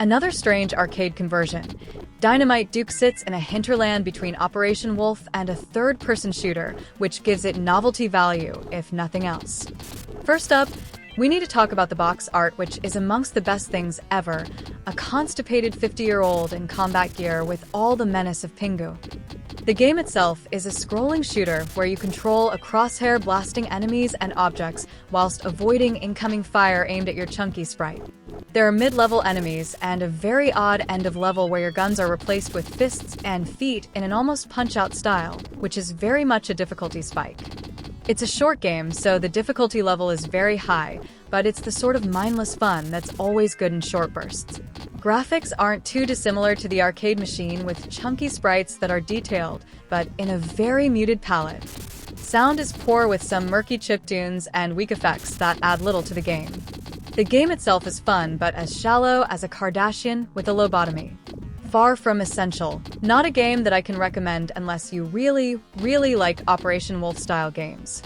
Another strange arcade conversion. Dynamite Duke sits in a hinterland between Operation Wolf and a third-person shooter, which gives it novelty value, if nothing else. First up, we need to talk about the box art, which is amongst the best things ever. A constipated 50-year-old in combat gear with all the menace of Pingu. The game itself is a scrolling shooter where you control a crosshair blasting enemies and objects whilst avoiding incoming fire aimed at your chunky sprite. There are mid-level enemies and a very odd end of level where your guns are replaced with fists and feet in an almost punch-out style, which is very much a difficulty spike. It's a short game, so the difficulty level is very high, but it's the sort of mindless fun that's always good in short bursts. Graphics aren't too dissimilar to the arcade machine with chunky sprites that are detailed, but in a very muted palette. Sound is poor with some murky chiptunes and weak effects that add little to the game. The game itself is fun, but as shallow as a Kardashian with a lobotomy. Far from essential. Not a game that I can recommend unless you really, really like Operation Wolf-style games.